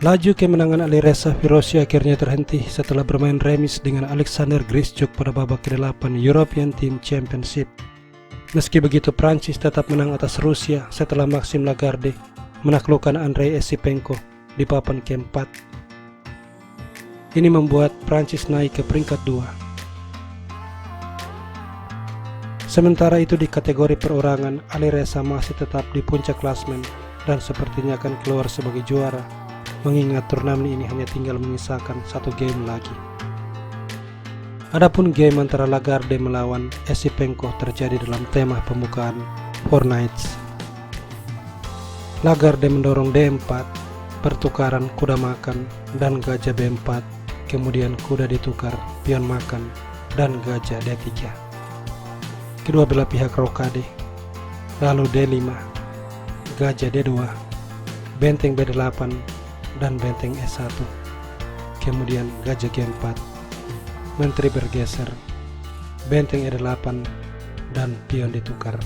Laju kemenangan Alireza Firozi akhirnya terhenti setelah bermain remis dengan Alexander Grischuk pada babak ke-8 European Team Championship. Meski begitu, Prancis tetap menang atas Rusia setelah Maxime Lagarde menaklukkan Andrei Esipenko di papan ke-4. Ini membuat Prancis naik ke peringkat 2. Sementara itu di kategori perorangan, Alireza masih tetap di puncak klasemen dan sepertinya akan keluar sebagai juara, mengingat turnamen ini hanya tinggal menyisakan 1 game lagi. Adapun game antara Lagarde melawan Esipenko terjadi dalam tema pembukaan Four Knights. Lagarde mendorong D4, pertukaran kuda makan dan gajah B4, kemudian kuda ditukar, pion makan, dan gajah D3. Kedua belah pihak rokade, lalu D5, gajah D2, benteng B8, dan benteng E1, kemudian gajah G4, menteri bergeser, benteng E8, dan pion ditukar.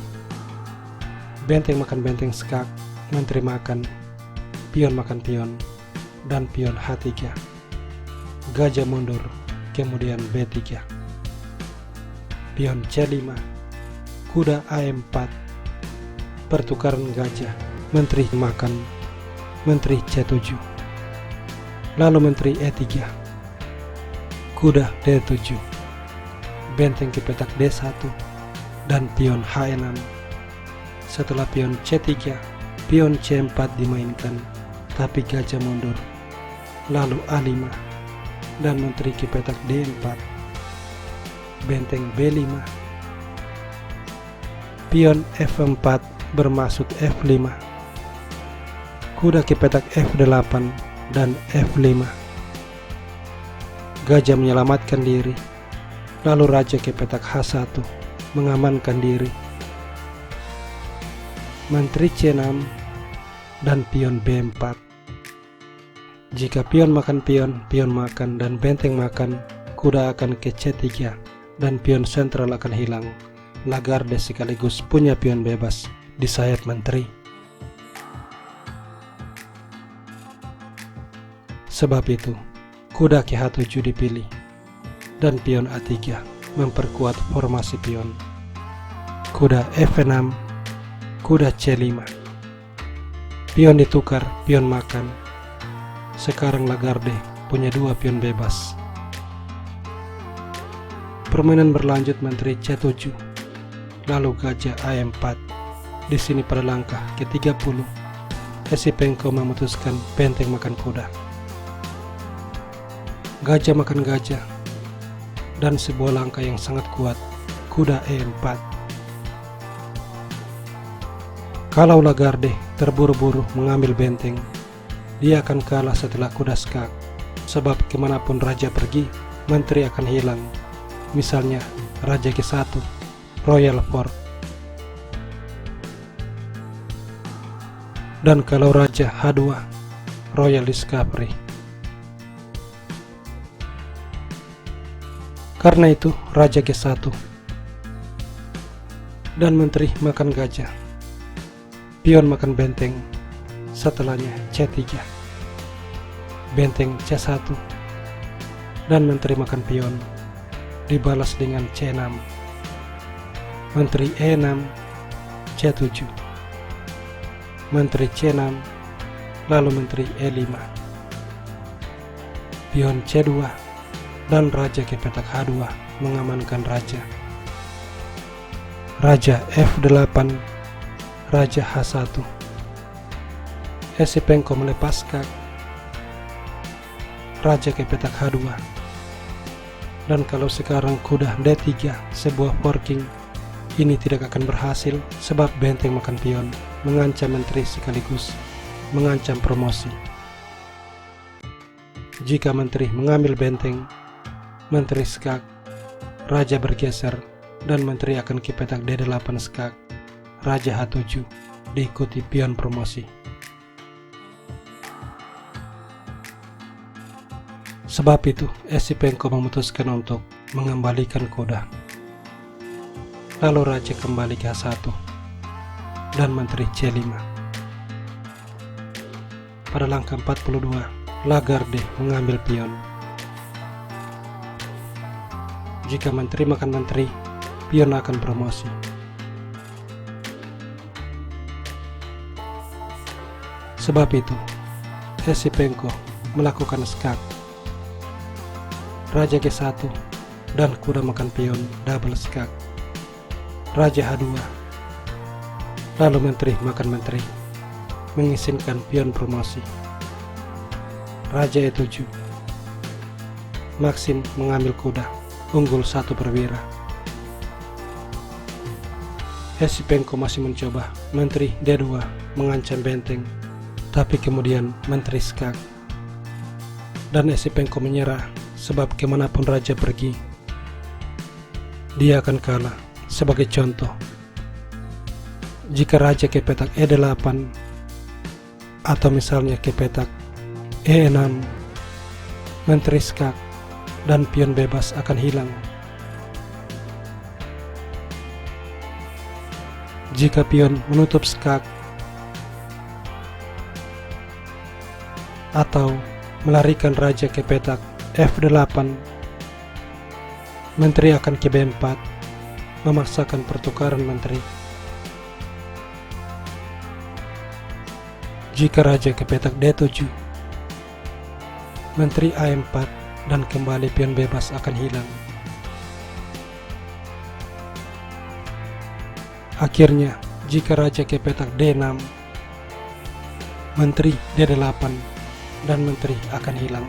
Benteng makan benteng skak, menteri makan pion, dan pion H3. Gajah mundur, kemudian B3. Pion C5, kuda A4, pertukaran gajah, menteri makan, menteri C7. Lalu menteri E3, kuda D7, benteng ke petak D1, dan pion H6. Setelah pion C3, pion C4 dimainkan, tapi gajah mundur. Lalu A5, dan menteri ke petak D4, benteng B5, pion F4 bermaksud F5, kuda ke petak F8 dan F5. Gajah menyelamatkan diri, lalu raja ke petak H1 mengamankan diri. Menteri C6 dan pion B4. Jika pion makan pion, pion makan, dan benteng makan, kuda akan ke C3 dan pion sentral akan hilang. Lagarde sekaligus punya pion bebas di sayap menteri. Sebab itu, kuda ke H7 dipilih dan pion A3 memperkuat formasi pion. Kuda F6, kuda C5. Pion ditukar, pion makan. Sekarang Lagarde punya 2 pion bebas. Permainan berlanjut menteri C7, lalu gajah A4. Di sini pada langkah ke-30, Esipenko memutuskan benteng makan kuda. Gajah makan gajah, dan sebuah langkah yang sangat kuat, kuda E4. Kalau Lagarde terburu-buru mengambil benteng, dia akan kalah setelah kuda skak, sebab kemanapun raja pergi, menteri akan hilang. Misalnya raja G1, Royal Fork. Dan kalau raja H2, Royal Discovery. Karena itu raja G1 dan menteri makan gajah, pion makan benteng, setelahnya C3, benteng C1, dan menteri makan pion, dibalas dengan C6, menteri E6, C7, menteri C6, lalu menteri E5, pion C2, dan raja ke petak H2 mengamankan raja. Raja F8, raja H1. Esipenko melepas skak, raja ke petak H2. Dan kalau sekarang kuda D3 sebuah forking, ini tidak akan berhasil sebab benteng makan pion mengancam menteri sekaligus mengancam promosi. Jika menteri mengambil benteng, menteri skak, raja bergeser, dan menteri akan ke petak D8 skak, raja H7 diikuti pion promosi. Sebab itu, Esipenko memutuskan untuk mengembalikan kuda. Lalu raja kembali ke H1 dan menteri C5. Pada langkah 42, Lagarde mengambil pion. Jika menteri makan menteri, pion akan promosi. Sebab itu, Esipenko melakukan skak. Raja G1 dan kuda makan pion double skak. Raja H2. Lalu menteri makan menteri, mengizinkan pion promosi. Raja E7. Maxim mengambil kuda, unggul 1 perwira. Esipenko masih mencoba, menteri D2 mengancam benteng, tapi kemudian menteri skak. Dan Esipenko menyerah, sebab kemanapun raja pergi, dia akan kalah. Sebagai contoh, jika raja ke petak E8 atau misalnya ke petak E6, menteri skak dan pion bebas akan hilang. Jika pion menutup skak atau melarikan raja ke petak F8, menteri akan ke B4, memaksakan pertukaran menteri. Jika raja ke petak D7, menteri A4 dan kembali pion bebas akan hilang. Akhirnya, jika raja ke petak D6, menteri D8 dan menteri akan hilang.